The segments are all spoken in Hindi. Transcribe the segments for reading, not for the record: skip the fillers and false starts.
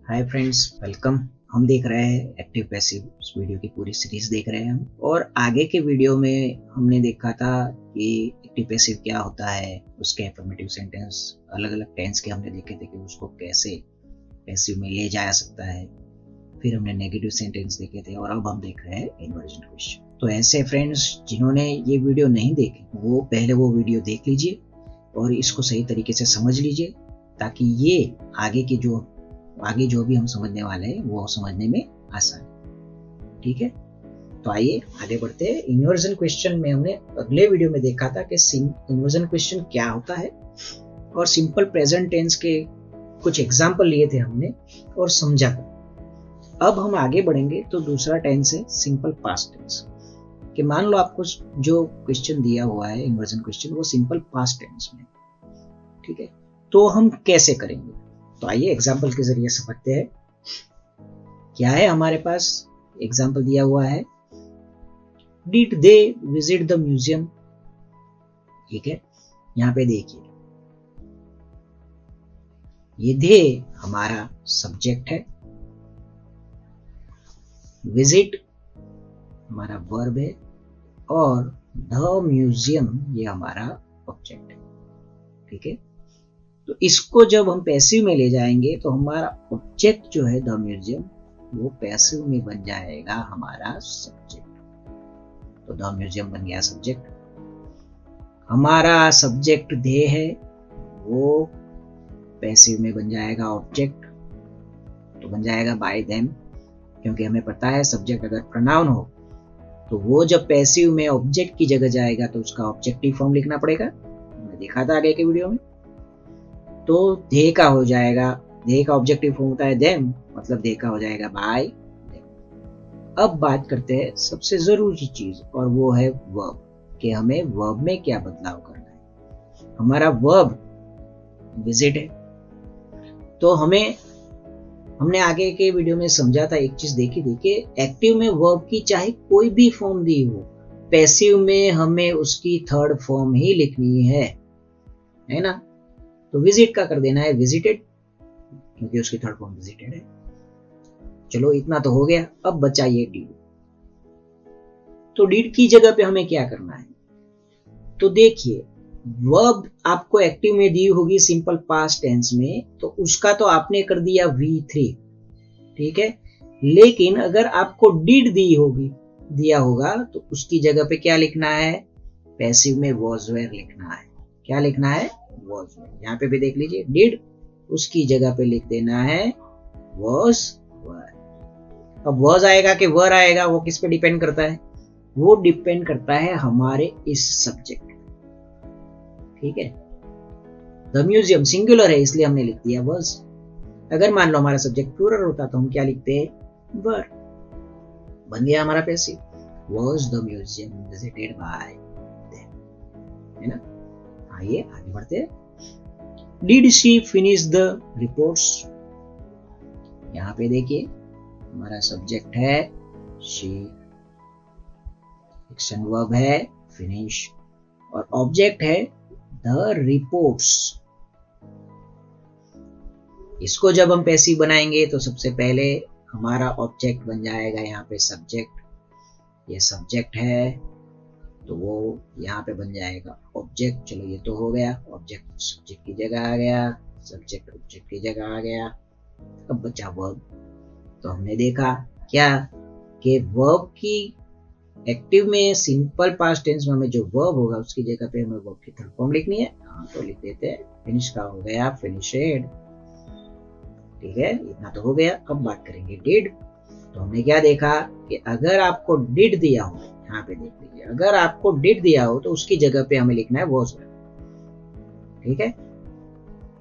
Hi friends, welcome. हम देख रहे हैं एक्टिव पैसिव। इस वीडियो की पूरी सीरीज देख रहे हैं हम। और आगे के वीडियो में हमने देखा था कि एक्टिव पैसिव क्या होता है, उसके एफर्मेटिव सेंटेंस, अलग अलग टेंस के हमने देखे थे कि उसको कैसे पैसिव में ले जाया सकता है। फिर हमने नेगेटिव सेंटेंस देखे थे और अब हम देख रहे हैं इन्वर्जन क्वेश्चन। तो ऐसे फ्रेंड्स जिन्होंने ये वीडियो नहीं देखे वो पहले वो वीडियो देख लीजिए और इसको सही तरीके से समझ लीजिए, ताकि ये आगे जो भी हम समझने वाले हैं वो समझने में आसान। ठीक है, तो आइए आगे बढ़ते हैं। इन्वर्जन क्वेश्चन में हमने अगले वीडियो में देखा था कि इन्वर्जन क्वेश्चन क्या होता है और सिंपल प्रेजेंट टेंस के कुछ एग्जाम्पल लिए थे हमने और समझा था। अब हम आगे बढ़ेंगे तो दूसरा टेंस है सिंपल पास्ट टेंस। कि मान लो आपको जो क्वेश्चन दिया हुआ है इन्वर्जन क्वेश्चन वो सिंपल पास्ट टेंस में, ठीक है, तो हम कैसे करेंगे। तो आइए एग्जाम्पल के जरिए समझते हैं। क्या है हमारे पास, एग्जाम्पल दिया हुआ है, did they visit the museum. ठीक है, यहां पे देखिए ये दे हमारा सब्जेक्ट है, विजिट हमारा वर्ब है और द म्यूजियम ये हमारा ऑब्जेक्ट है। ठीक है, तो इसको जब हम पैसिव में ले जाएंगे तो हमारा ऑब्जेक्ट जो है द म्यूजियम वो पैसिव में बन जाएगा हमारा सब्जेक्ट। तो द म्यूजियम बन गया सब्जेक्ट। हमारा सब्जेक्ट दे है वो पैसिव में बन जाएगा ऑब्जेक्ट, तो बन जाएगा बाय देम, क्योंकि हमें पता है सब्जेक्ट अगर प्रोनाउन हो तो वो जब पैसिव में ऑब्जेक्ट की जगह जाएगा तो उसका ऑब्जेक्टिव फॉर्म लिखना पड़ेगा। हमने देखा था आगे के वीडियो में। तो दे का हो जाएगा, दे का ऑब्जेक्टिव फॉर्म होता है देम, मतलब दे का हो जाएगा बाय देम। अब बात करते हैं सबसे जरूरी चीज और वो है वर्ब, कि हमें वर्ब में क्या बदलाव करना है। हमारा वर्ब विजिट है, तो हमने आगे के वीडियो में समझा था, एक चीज देखी थी कि एक्टिव में वर्ब की चाहे कोई भी फॉर्म दी हो, पैसिव में हमें उसकी थर्ड फॉर्म ही लिखनी है ना। तो विजिट का कर देना है विजिटेड, क्योंकि उसकी थर्ड फॉर्म विजिटेड है। चलो इतना तो हो गया। अब बचा ये डीड। तो डीड की जगह पे हमें क्या करना है। तो देखिए वर्ब आपको एक्टिव में दी होगी सिंपल पास्ट टेंस में, तो उसका तो आपने कर दिया V3, ठीक है। लेकिन अगर आपको डीड दिया होगा तो उसकी जगह पे क्या लिखना है, पैसिव में वॉज वेयर लिखना है। क्या लिखना है, वॉज वेयर। यहाँ पे भी देख लीजिए डिड, उसकी जगह पे लिख देना है वॉज वेयर। अब वॉज आएगा कि वर आएगा, वो किस पे डिपेंड करता है, वो डिपेंड करता है हमारे इस सब्जेक्ट। ठीक है, द म्यूजियम सिंगुलर है इसलिए हमने लिख दिया वॉज। अगर मान लो हमारा सब्जेक्ट प्लूरल होता तो हम क्या लिखते हैं, वर। बन गया हमारा passive, was the museum visited by them, है ना। आइए आगे बढ़ते हैं। Did she finish the reports. यहां पे देखिए हमारा सब्जेक्ट है शी, एक्शन वर्ब है फिनिश और ऑब्जेक्ट है द रिपोर्ट्स। इसको जब हम पैसिव बनाएंगे तो सबसे पहले हमारा ऑब्जेक्ट बन जाएगा यहाँ पे सब्जेक्ट। ये सब्जेक्ट है तो वो यहाँ पे बन जाएगा ऑब्जेक्ट। चलो ये तो हो गया, ऑब्जेक्ट सब्जेक्ट की जगह आ गया, सब्जेक्ट ऑब्जेक्ट की जगह आ गया। अब बचा वर्ब। तो हमने देखा क्या कि वर्ब की एक्टिव में सिंपल पास्ट टेंस में हमें जो वर्ब होगा उसकी जगह पे हमें वर्ब की थर्ड फॉर्म लिखनी है। हाँ तो लिख देते हैं, फिनिश का हो गया फिनिशेड। ठीक है, इतना तो हो गया। अब बात करेंगे डिड। तो हमने क्या देखा कि अगर आपको डिड दिया हो, यहाँ पे देख लीजिए, अगर आपको डिड दिया हो तो उसकी जगह पे हमें लिखना है वॉज। ठीक है,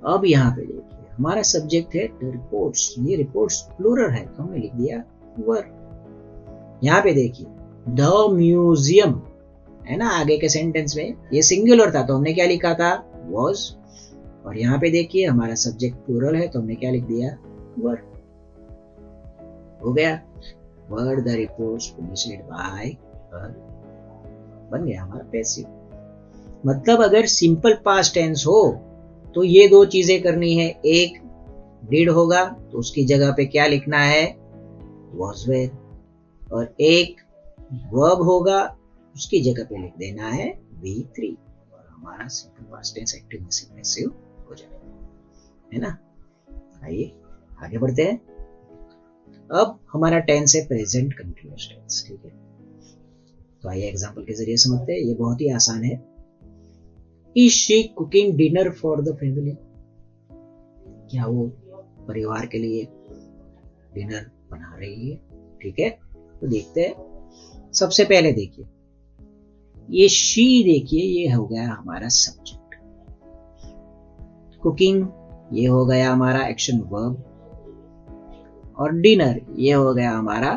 अब यहाँ पे देखिए हमारा सब्जेक्ट है रिपोर्ट्स, ये रिपोर्ट्स प्लूरल है तो हमने लिख दिया वर। यहाँ पे देखिए द म्यूजियम है ना, आगे के सेंटेंस में ये सिंगुलर था तो हमने क्या लिखा था, वॉज। और यहाँ पे देखिए हमारा सब्जेक्ट प्लूरल है तो हमने क्या लिख दिया, वर। हो गया, were the reports finished bye हर, बन गया हमारा पैसिव। मतलब अगर सिंपल पास्ट टेंस हो तो ये दो चीजें करनी है। एक, डिड होगा तो उसकी जगह पे क्या लिखना है, was were। और एक वर्ब होगा उसकी जगह पे लिख देना है V3 और हमारा simple past tense active passive passive हो जाएगा, है ना। आइए आगे बढ़ते हैं। अब हमारा टेंस है प्रेजेंट कंटिन्यूअस टेंस, ठीक है। तो आइए एग्जांपल के जरिए समझते हैं, ये बहुत ही आसान है। Is she cooking dinner for the family, क्या वो परिवार के लिए डिनर बना रही है, ठीक है। तो देखते हैं, सबसे पहले देखिए ये शी, देखिए ये हो गया हमारा सब्जेक्ट, कुकिंग ये हो गया हमारा एक्शन वर्ब, और डिनर ये हो गया हमारा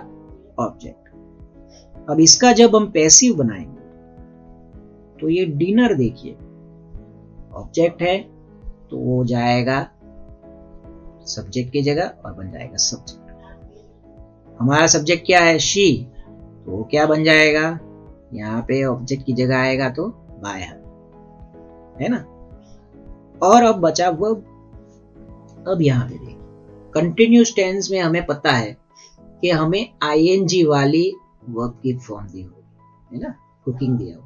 ऑब्जेक्ट। अब इसका जब हम पैसिव बनाएंगे तो ये डिनर देखिए ऑब्जेक्ट है तो वो जाएगा सब्जेक्ट की जगह और बन जाएगा सब्जेक्ट। हमारा सब्जेक्ट क्या है, शी, तो वो क्या बन जाएगा, यहाँ पे ऑब्जेक्ट की जगह आएगा तो बाय हर, है ना। और अब बचा वर्ब। अब यहाँ पे देखिए कंटिन्यूअस टेंस में हमें पता है कि हमें आईएनजी वाली वर्ब की फॉर्म दी हुई है ना, कुकिंग दिया हुआ।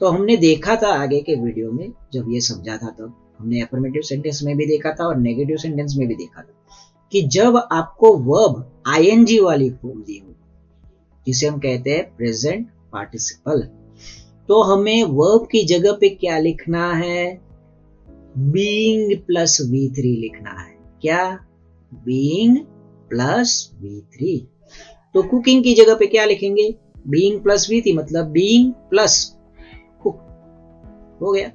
तो हमने देखा था आगे के वीडियो में जब ये समझा था, तब हमने अफर्मेटिव सेंटेंस में भी देखा था और नेगेटिव सेंटेंस में भी देखा था कि जब आपको वर्ब आईएनजी वाली फॉर्म दी हुई जिसे हम कहते हैं प्रेजेंट पार्टिसिपल, तो हमें वर्ब की जगह पे क्या लिखना है, बीइंग प्लस V3 लिखना है। क्या, बीइंग प्लस V3। तो कुकिंग की जगह पे क्या लिखेंगे, बीइंग प्लस V3, मतलब बीइंग प्लस कुक हो गया,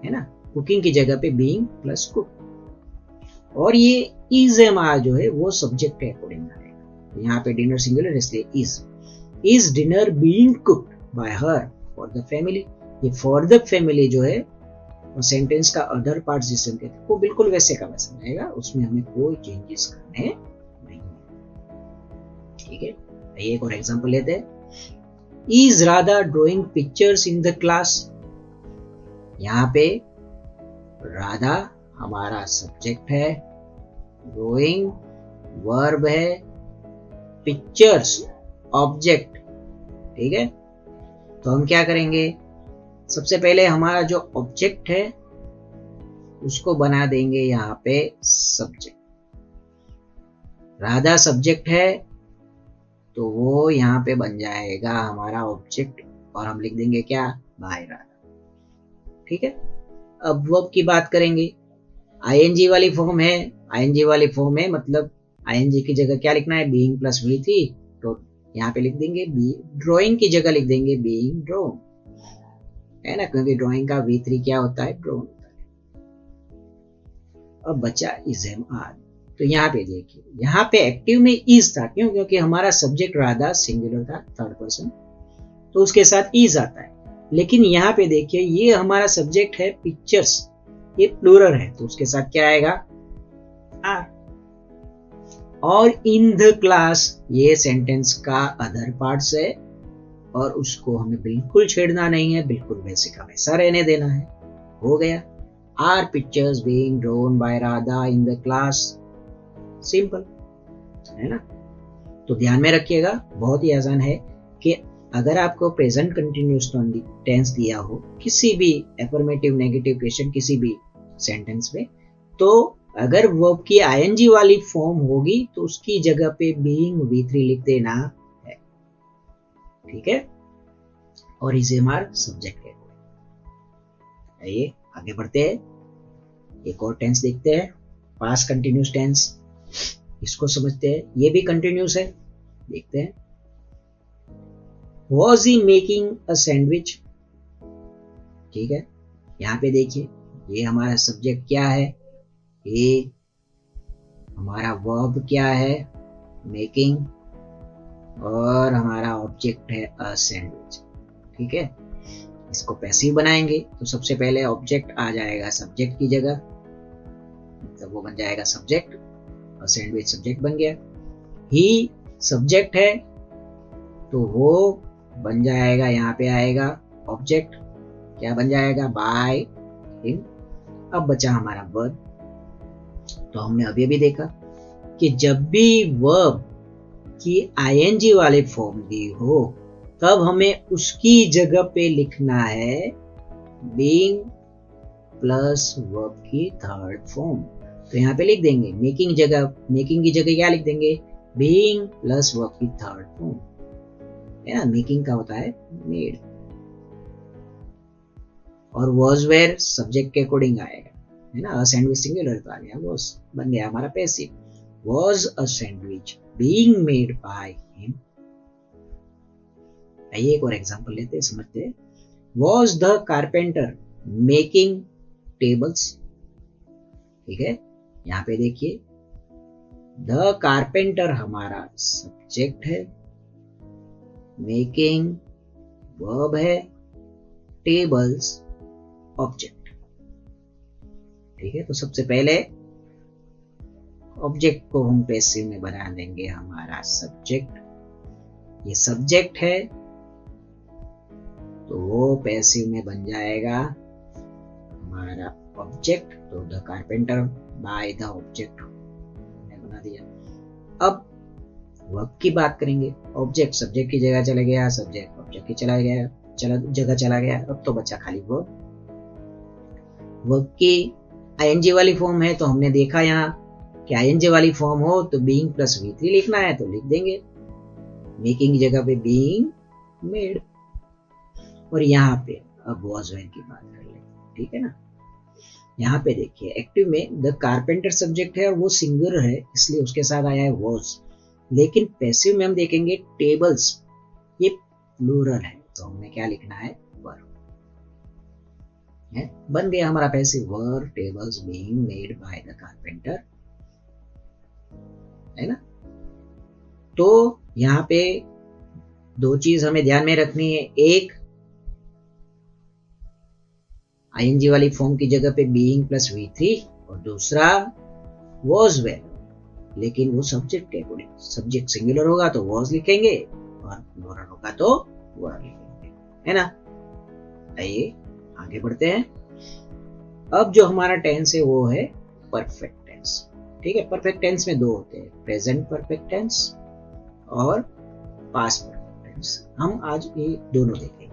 है ना। कुकिंग की जगह पे बीइंग प्लस कुक। और ये इज एमआर जो है वो सब्जेक्ट के अकॉर्डिंग आएगा। यहाँ पे डिनर सिंगुलर इसलिए is dinner being cooked bye her for the family. ये फॉर द फैमिली जो है और सेंटेंस का अदर पार्ट जिसे हम कहते हैं वो बिल्कुल वैसे का वैसा रहेगा, उसमें हमें कोई चेंजेस करने नहीं, ठीक है। एक और एग्जांपल लेते हैं। Is Radha drawing pictures in the class, यहाँ पे राधा हमारा सब्जेक्ट है, ड्राइंग वर्ब है, पिक्चर्स ऑब्जेक्ट, ठीक है। तो हम क्या करेंगे, सबसे पहले हमारा जो ऑब्जेक्ट है उसको बना देंगे यहाँ पे सब्जेक्ट। राधा सब्जेक्ट है तो वो यहाँ पे बन जाएगा हमारा ऑब्जेक्ट और हम लिख देंगे क्या, बाय राधा, ठीक है। अब वर्ब की बात करेंगे, आईएनजी वाली फॉर्म है, आईएनजी वाली फॉर्म है मतलब आईएनजी की जगह क्या लिखना है, बीइंग प्लस V3, तो यहाँ पे लिख देंगे ड्राइंग की जगह लिख देंगे बीइंग ड्रॉन, है ना, क्योंकि ड्राइंग का V3 क्या होता है, ड्रॉन होता है। अब बचा इज एम आर, तो यहाँ पे देखिए यहाँ पे एक्टिव में इज था, क्यों, क्योंकि हमारा सब्जेक्ट राधा सिंगुलर था, थर्ड पर्सन, तो उसके साथ इज आता है। लेकिन यहाँ पे देखिए ये हमारा सब्जेक्ट है पिक्चर्स, ये प्लूरल है तो उसके साथ क्या आएगा, आर। और इन द क्लास ये सेंटेंस का अदर पार्ट्स है और उसको हमें बिल्कुल छेड़ना नहीं है, बिल्कुल वैसे का वैसा रहने देना है। हो गया, are pictures being drawn by Radha in the class, simple, है ना। तो ध्यान में रखिएगा, बहुत ही आसान है कि अगर आपको प्रेजेंट कंटिन्यूअस टेंस दिया हो किसी भी अफर्मेटिव नेगेटिव क्वेश्चन किसी भी सेंटेंस में, तो अगर वर्ब की आईएनजी वाली फॉर्म होगी तो उसकी जगह पे बीइंग V3 लिख देना है, ठीक है। और इसे हमारा सब्जेक्ट है। आइए आगे बढ़ते हैं, एक और टेंस देखते हैं, पास्ट कंटिन्यूअस टेंस, इसको समझते हैं, ये भी कंटिन्यूअस है, देखते हैं। Was he making a sandwich, ठीक है। यहाँ पे देखिए ये हमारा सब्जेक्ट क्या है, ये हमारा वर्ब क्या है, मेकिंग, और हमारा ऑब्जेक्ट है अ सैंडविच, ठीक है। इसको पैसिव बनाएंगे तो सबसे पहले ऑब्जेक्ट आ जाएगा सब्जेक्ट की जगह, मतलब वो बन जाएगा सब्जेक्ट और सैंडविच सब्जेक्ट बन गया। ही सब्जेक्ट है तो वो बन जाएगा, यहाँ पे आएगा ऑब्जेक्ट, क्या बन जाएगा, बाय हिम। अब बचा हमारा वर्ब, तो हमने अभी अभी देखा कि जब भी वर्ब की आईएनजी वाली फॉर्म दी हो तब हमें उसकी जगह पे लिखना है बीइंग प्लस वर्ब की थर्ड फॉर्म। तो यहाँ पे लिख देंगे मेकिंग की जगह क्या लिख देंगे, बीइंग प्लस वर्ब की थर्ड फॉर्म, है ना। मेकिंग का होता है मेड, और वॉज वेयर सब्जेक्ट के अकॉर्डिंग आएगा, है ना। अ सैंडविच सिंगुलर तो आ गया, वॉज बन गया हमारा passive. Was a sandwich being made by him. आइए एक और एग्जांपल लेते हैं, समझते हैं। Was the carpenter making tables. ठीक है, यहाँ पे देखिए द कारपेंटर हमारा सब्जेक्ट है, मेकिंग वर्ब है, टेबल्स ऑब्जेक्ट। ठीक है, तो सबसे पहले ऑब्जेक्ट को हम पैसिव में बना देंगे हमारा सब्जेक्ट। ये सब्जेक्ट है तो वो पैसिव में बन जाएगा हमारा ऑब्जेक्ट। तो the carpenter by the object बना दिया। अब वर्ब की बात करेंगे। ऑब्जेक्ट सब्जेक्ट की जगह चला गया, सब्जेक्ट ऑब्जेक्ट की जगह चला गया। अब तो बचा खाली वर्ब। वर्ब की आईएनजी वाली फॉर्म है तो हमने देखा यहाँ कि आईएनजी वाली फॉर्म हो तो बीइंग प्लस V3 लिखना है तो लिख देंगे, मेकिंग की जगह पे बीइंग मेड। और यहाँ पे अब वॉज वेयर की बात कर ले, ठीक है ना। यहाँ पे देखिए एक्टिव में द कारपेंटर सब्जेक्ट है और वो सिंगुलर है इसलिए उसके साथ आया है वॉज। लेकिन पैसिव में हम देखेंगे टेबल्स ये प्लूरल है तो हमने क्या लिखना है, वर। बन गया हमारा passive, were tables being made by the carpenter, है ना। तो यहाँ पे दो चीज हमें ध्यान में रखनी है, एक आईएनजी वाली फॉर्म की जगह पे बीइंग प्लस V3 और दूसरा वॉज वेयर, लेकिन वो सब्जेक्ट के अकॉर्डिंग। सब्जेक्ट सिंगुलर होगा तो वॉज लिखेंगे और प्लूरल होगा तो वर लिखेंगे, है ना। आइए आगे बढ़ते हैं। अब जो हमारा टेंस है वो है परफेक्ट टेंस। ठीक है, परफेक्ट टेंस में दो होते हैं, प्रेजेंट परफेक्ट टेंस और पास्ट परफेक्ट टेंस। हम आज ये दोनों देखेंगे।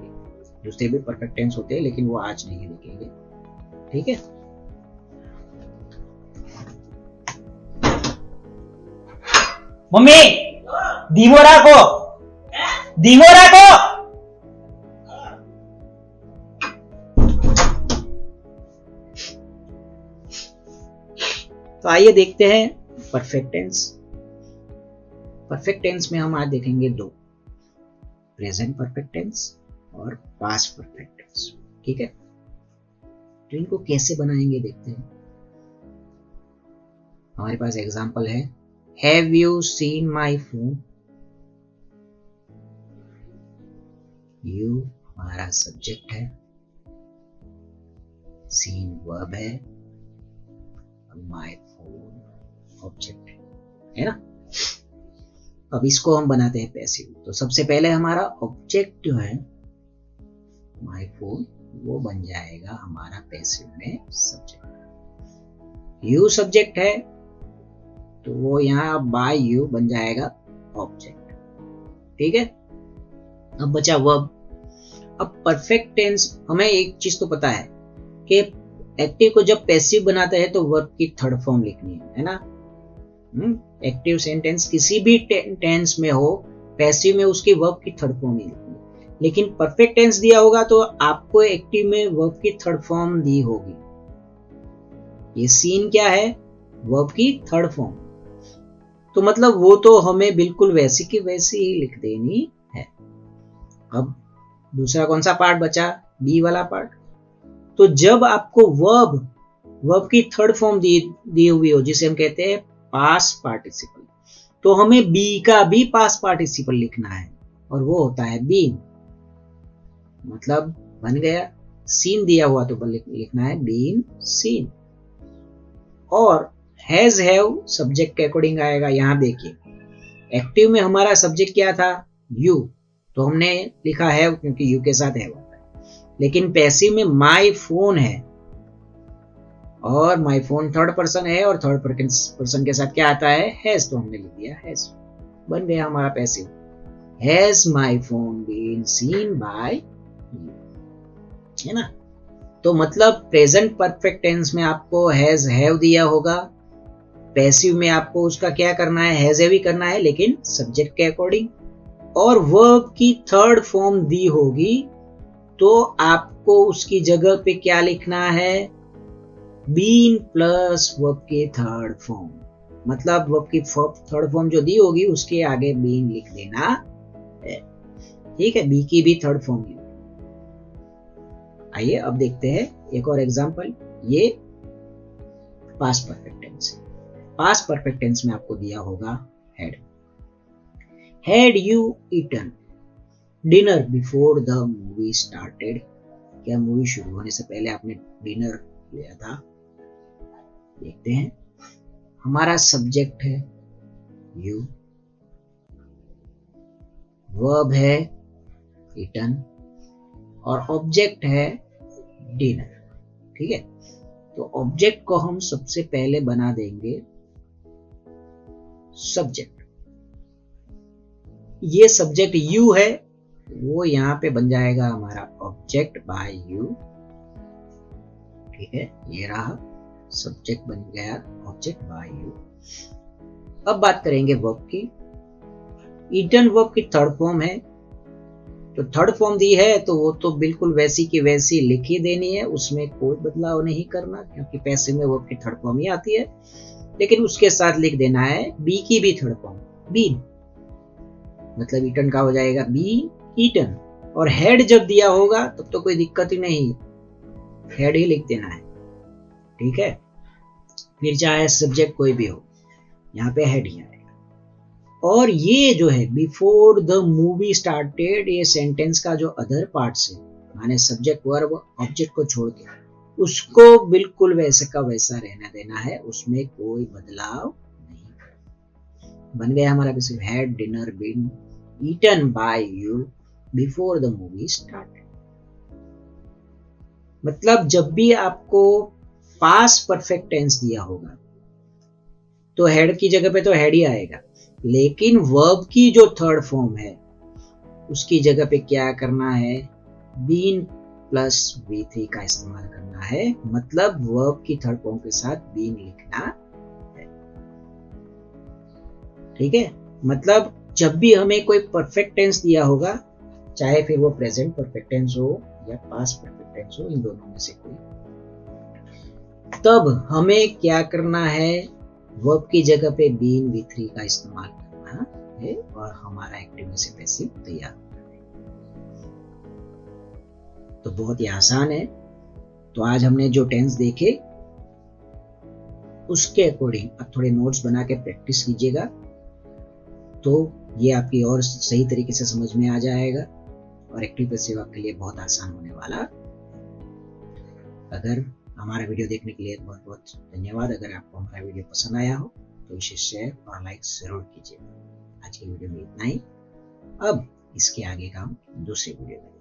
दूसरे भी परफेक्ट टेंस होते हैं लेकिन वो आज नहीं देखेंगे, ठीक है। मम्मी धीमो राखो, धीमो राखो। तो आइए देखते हैं परफेक्ट टेंस। परफेक्ट टेंस में हम आज देखेंगे दो, प्रेजेंट परफेक्ट टेंस और पास्ट परफेक्ट टेंस, ठीक है। तो इनको कैसे बनाएंगे देखते हैं। हमारे पास एग्जांपल है, have you seen my phone. You हमारा सब्जेक्ट है, सीन वर्ब है, माई फोन ऑब्जेक्ट है ना। अब इसको हम बनाते हैं पैसिव। तो सबसे पहले हमारा ऑब्जेक्ट जो है माई फोन वो बन जाएगा हमारा पैसिव में सब्जेक्ट। यू सब्जेक्ट है तो वो यहाँ बाय यू बन जाएगा ऑब्जेक्ट, ठीक है। अब बचा वर्ब। अब परफेक्ट टेंस हमें एक चीज तो पता है कि एक्टिव को जब पैसिव बनाते हैं तो वर्ब की थर्ड फॉर्म लिखनी है ना। एक्टिव सेंटेंस किसी भी टेंस में हो, पैसिव में उसकी वर्ब की थर्ड फॉर्म ही लिखनी है। लेकिन परफेक्ट टेंस दिया होगा तो आपको एक्टिव में वर्ब की थर्ड फॉर्म दी होगी। ये सीन क्या है, वर्ब की थर्ड फॉर्म। तो मतलब वो तो हमें बिल्कुल वैसी की वैसी ही लिख देनी है। अब दूसरा कौन सा पार्ट बचा, बी वाला पार्ट। तो जब आपको वर्ब की थर्ड फॉर्म दी हुई हो जिसे हम कहते हैं पास्ट पार्टिसिपल, तो हमें बी का भी पास्ट पार्टिसिपल लिखना है और वो होता है बीन। मतलब बन गया, सीन दिया हुआ तो लिखना है बीन सीन। और हैज हैव सब्जेक्ट के अकॉर्डिंग आएगा। यहां देखिए एक्टिव में हमारा सब्जेक्ट क्या था, यू, तो हमने लिखा हैव क्योंकि यू के साथ हैव होता है। लेकिन पैसिव में माई फोन है और माई फोन थर्ड पर्सन है और थर्ड पर्सन के साथ क्या आता है, हैज, तो हमने लिख दिया हैज, बन गया हमारा passive. Has my phone been seen by you, है ना। तो मतलब प्रेजेंट परफेक्ट टेंस में आपको हैज हैव दिया होगा, पैसिव में आपको उसका क्या करना है, हैज हैव ही करना है लेकिन सब्जेक्ट के अकॉर्डिंग, और वर्ब की थर्ड फॉर्म दी होगी तो आपको उसकी जगह पे क्या लिखना है, बीन प्लस वर्ब के थर्ड फॉर्म, मतलब वर्ब की थर्ड फॉर्म जो दी होगी उसके आगे बीन लिख देना है, ठीक है, बी की भी थर्ड फॉर्म। आइए अब देखते हैं एक और एग्जांपल, ये पास्ट परफेक्ट टेंस है। पास्ट परफेक्ट टेंस में आपको दिया होगा had, had you eaten dinner before the movie started, क्या मूवी शुरू होने से पहले आपने डिनर लिया था। देखते हैं, हमारा सब्जेक्ट है यू, वर्ब है ईटन और ऑब्जेक्ट है डिनर, ठीक है। तो ऑब्जेक्ट को हम सबसे पहले बना देंगे सब्जेक्ट, ये सब्जेक्ट यू है, वो यहां पे बन जाएगा हमारा ऑब्जेक्ट बाय यू, ठीक है, ये रहा सब्जेक्ट बन गया ऑब्जेक्ट बाय यू। अब बात करेंगे वर्ब की, ईटन वर्ब की थर्ड फॉर्म है, तो थर्ड फॉर्म दी है तो वो तो बिल्कुल वैसी की वैसी लिख ही देनी है, उसमें कोई बदलाव नहीं करना, क्योंकि पैसिव में वर्ब की थर्ड फॉर्म ही आती है, लेकिन उसके साथ लिख देना है बी की भी थर्ड फॉर्म, बीन, मतलब ईटन का हो जाएगा बी ईटन, और हेड जब दिया होगा तब तो कोई दिक्कत ही नहीं, हेड ही लिख देना है, ठीक है, फिर चाहे सब्जेक्ट कोई भी हो, यहाँ पे हेड ही आएगा। और ये जो है बिफोर द मूवी स्टार्टेड, ये सेंटेंस का जो अदर पार्ट्स है, माने सब्जेक्ट वर्ब ऑब्जेक्ट को छोड़ के, उसको बिल्कुल वैसे का वैसा रहने देना है, उसमें कोई बदलाव नहीं। बन गया हमारा passive, had dinner been eaten by you before the movie started. मतलब जब भी आपको पास्ट परफेक्ट टेंस दिया होगा तो हेड की जगह पे तो हेड ही आएगा, लेकिन वर्ब की जो थर्ड फॉर्म है उसकी जगह पे क्या करना है, बीन प्लस V3 का इस्तेमाल करना है, मतलब वर्ब की थर्ड फॉर्म के साथ बीन लिखना है, ठीक है। मतलब जब भी हमें कोई परफेक्ट टेंस दिया होगा, चाहे फिर वो प्रेजेंट परफेक्ट टेंस हो या पास्ट परफेक्ट टेंस हो, इन दोनों में से कोई, तब हमें क्या करना है, वर्ब की जगह पे बीन V3 का इस्तेमाल करना है और हमारा एक्टिव में से पैसिव तैयार होना है। तो बहुत ही आसान है। तो आज हमने जो टेंस देखे उसके अकॉर्डिंग अब थोड़े नोट्स बना के प्रैक्टिस कीजिएगा, तो ये आपकी और सही तरीके से समझ में आ जाएगा और एक्टिव पैसिव आपके लिए बहुत आसान होने वाला। अगर हमारा वीडियो देखने के लिए बहुत बहुत धन्यवाद। अगर आपको हमारा वीडियो पसंद आया हो तो इसे शेयर और लाइक जरूर कीजिएगा। आज की वीडियो में इतना ही, अब इसके आगे का हम दूसरी वीडियो में